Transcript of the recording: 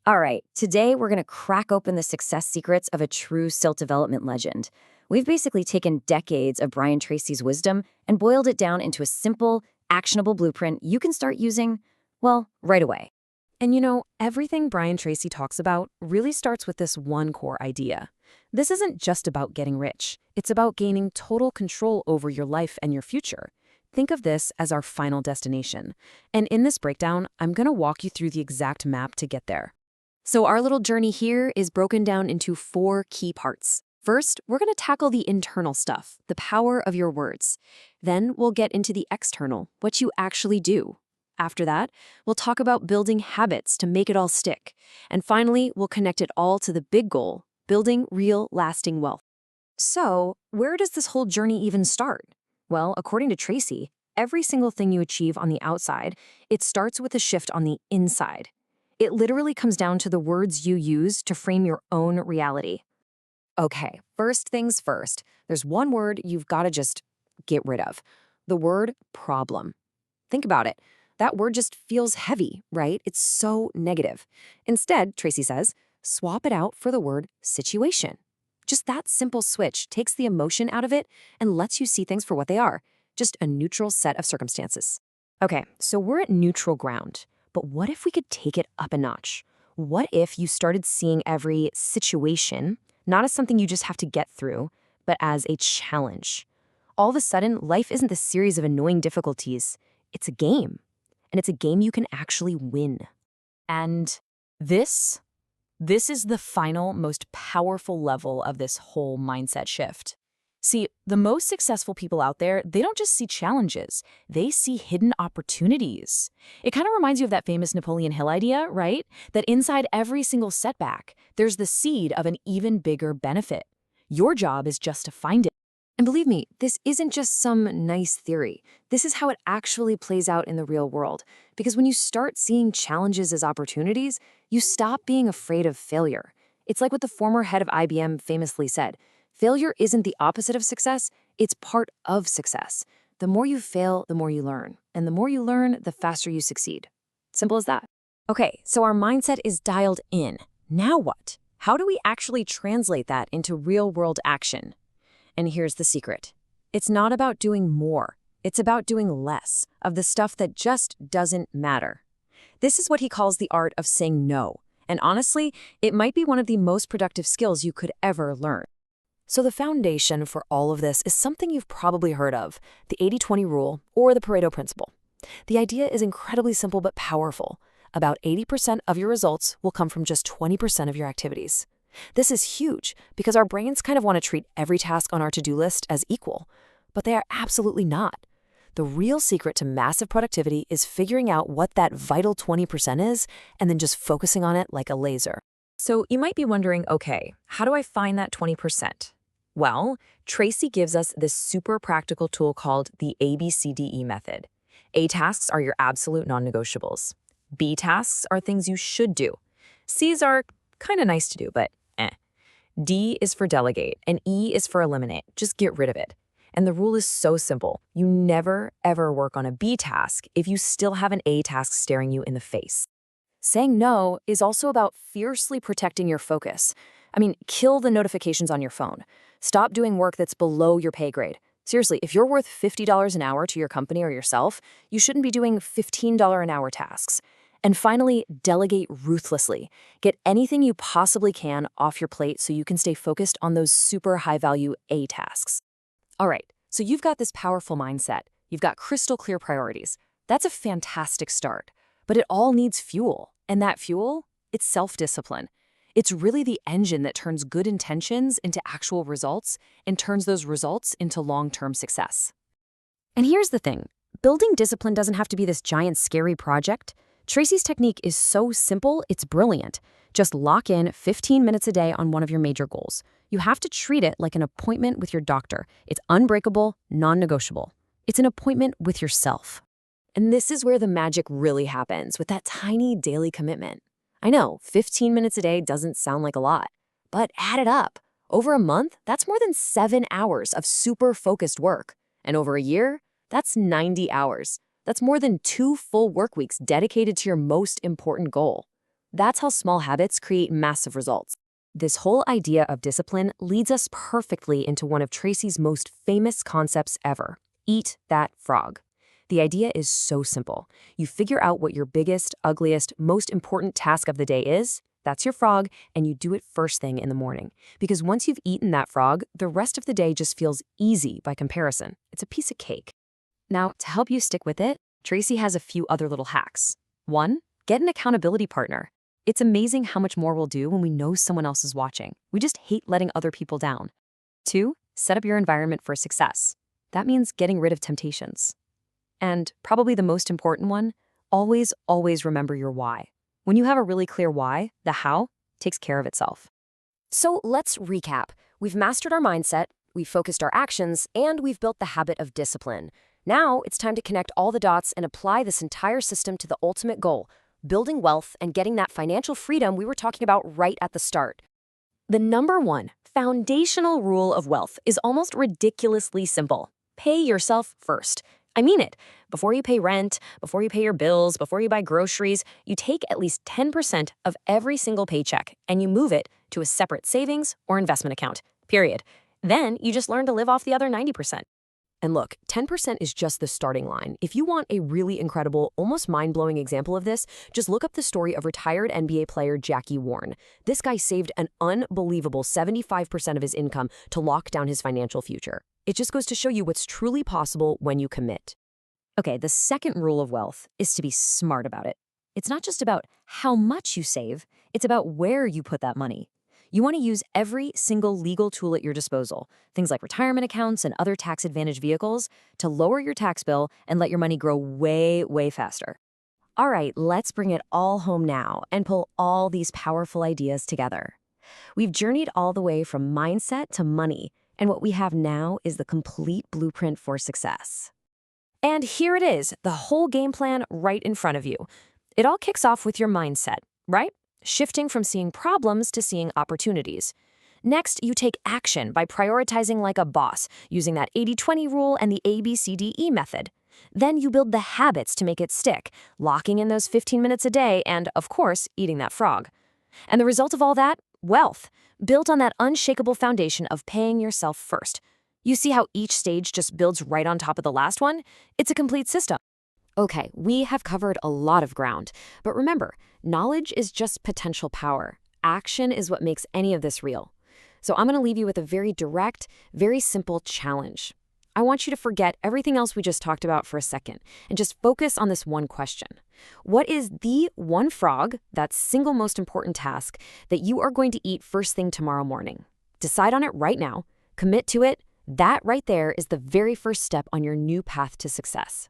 All right, today we're going to crack open the success secrets of a true self-development legend. We've basically taken decades of Brian Tracy's wisdom and boiled it down into a simple, actionable blueprint you can start using, well, right away. And you know, everything Brian Tracy talks about really starts with this one core idea. This isn't just about getting rich. It's about gaining total control over your life and your future. Think of this as our final destination. And in this breakdown, I'm going to walk you through the exact map to get there. So our little journey here is broken down into 4 key parts. First, we're going to tackle the internal stuff, the power of your words. Then we'll get into the external, what you actually do. After that, we'll talk about building habits to make it all stick. And finally, we'll connect it all to the big goal, building real, lasting wealth. So, where does this whole journey even start? Well, according to Tracy, every single thing you achieve on the outside, it starts with a shift on the inside. It literally comes down to the words you use to frame your own reality. Okay, first things first, there's one word you've got to just get rid of. The word problem. Think about it. That word just feels heavy, right? It's so negative. Instead, Tracy says, swap it out for the word situation. Just that simple switch takes the emotion out of it and lets you see things for what they are, just a neutral set of circumstances. Okay, so we're at neutral ground. But what if we could take it up a notch? What if you started seeing every situation not as something you just have to get through, but as a challenge? All of a sudden, life isn't this series of annoying difficulties. It's a game. And it's a game you can actually win. And this is the final, most powerful level of this whole mindset shift. See, the most successful people out there, they don't just see challenges, they see hidden opportunities. It kind of reminds you of that famous Napoleon Hill idea, right? That inside every single setback, there's the seed of an even bigger benefit. Your job is just to find it. And believe me, this isn't just some nice theory. This is how it actually plays out in the real world. Because when you start seeing challenges as opportunities, you stop being afraid of failure. It's like what the former head of IBM famously said. Failure isn't the opposite of success, it's part of success. The more you fail, the more you learn. And the more you learn, the faster you succeed. Simple as that. Okay, so our mindset is dialed in. Now what? How do we actually translate that into real-world action? And here's the secret. It's not about doing more. It's about doing less of the stuff that just doesn't matter. This is what he calls the art of saying no. And honestly, it might be one of the most productive skills you could ever learn. So the foundation for all of this is something you've probably heard of, the 80-20 rule or the Pareto Principle. The idea is incredibly simple but powerful. About 80% of your results will come from just 20% of your activities. This is huge because our brains kind of want to treat every task on our to-do list as equal, but they are absolutely not. The real secret to massive productivity is figuring out what that vital 20% is and then just focusing on it like a laser. So you might be wondering, okay, how do I find that 20%? Well, Tracy gives us this super practical tool called the ABCDE Method. A tasks are your absolute non-negotiables. B tasks are things you should do. C's are kind of nice to do, but eh. D is for delegate, and E is for eliminate. Just get rid of it. And the rule is so simple. You never, ever work on a B task if you still have an A task staring you in the face. Saying no is also about fiercely protecting your focus. I mean, kill the notifications on your phone. Stop doing work that's below your pay grade. Seriously, if you're worth $50 an hour to your company or yourself, you shouldn't be doing $15 an hour tasks. And finally, delegate ruthlessly. Get anything you possibly can off your plate so you can stay focused on those super high-value A tasks. All right, so you've got this powerful mindset. You've got crystal clear priorities. That's a fantastic start. But it all needs fuel. And that fuel, it's self-discipline. It's really the engine that turns good intentions into actual results and turns those results into long-term success. And here's the thing. Building discipline doesn't have to be this giant, scary project. Tracy's technique is so simple, it's brilliant. Just lock in 15 minutes a day on one of your major goals. You have to treat it like an appointment with your doctor. It's unbreakable, non-negotiable. It's an appointment with yourself. And this is where the magic really happens, with that tiny daily commitment. I know, 15 minutes a day doesn't sound like a lot, but add it up. Over a month, that's more than 7 hours of super focused work. And over a year, that's 90 hours. That's more than 2 full work weeks dedicated to your most important goal. That's how small habits create massive results. This whole idea of discipline leads us perfectly into one of Tracy's most famous concepts ever: eat that frog. The idea is so simple. You figure out what your biggest, ugliest, most important task of the day is. That's your frog, and you do it first thing in the morning. Because once you've eaten that frog, the rest of the day just feels easy by comparison. It's a piece of cake. Now, to help you stick with it, Tracy has a few other little hacks. 1. Get an accountability partner. It's amazing how much more we'll do when we know someone else is watching. We just hate letting other people down. 2. Set up your environment for success. That means getting rid of temptations. And probably the most important one, always remember your why. When you have a really clear why, the how takes care of itself. So let's recap. We've mastered our mindset, we've focused our actions, and we've built the habit of discipline. Now it's time to connect all the dots and apply this entire system to the ultimate goal: building wealth and getting that financial freedom we were talking about right at the start. The number one foundational rule of wealth is almost ridiculously simple. Pay yourself first. I mean it. Before you pay rent, before you pay your bills, before you buy groceries, you take at least 10% of every single paycheck and you move it to a separate savings or investment account, period. Then you just learn to live off the other 90%. And look, 10% is just the starting line. If you want a really incredible, almost mind-blowing example of this, just look up the story of retired NBA player Jackie Warren. This guy saved an unbelievable 75% of his income to lock down his financial future. It just goes to show you what's truly possible when you commit. Okay, the second rule of wealth is to be smart about it. It's not just about how much you save, it's about where you put that money. You want to use every single legal tool at your disposal, things like retirement accounts and other tax-advantaged vehicles, to lower your tax bill and let your money grow way faster. All right, let's bring it all home now and pull all these powerful ideas together. We've journeyed all the way from mindset to money, and what we have now is the complete blueprint for success. And here it is, the whole game plan right in front of you. It all kicks off with your mindset, right? Shifting from seeing problems to seeing opportunities. Next, you take action by prioritizing like a boss, using that 80-20 rule and the ABCDE method. Then you build the habits to make it stick, locking in those 15 minutes a day and, of course, eating that frog. And the result of all that? Wealth, built on that unshakable foundation of paying yourself first. You see how each stage just builds right on top of the last one? It's a complete system. Okay, we have covered a lot of ground, but remember, knowledge is just potential power. Action is what makes any of this real. So I'm going to leave you with a very direct, very simple challenge. I want you to forget everything else we just talked about for a second and just focus on this one question. What is the one frog, that single most important task, that you are going to eat first thing tomorrow morning? Decide on it right now. Commit to it. That right there is the very first step on your new path to success.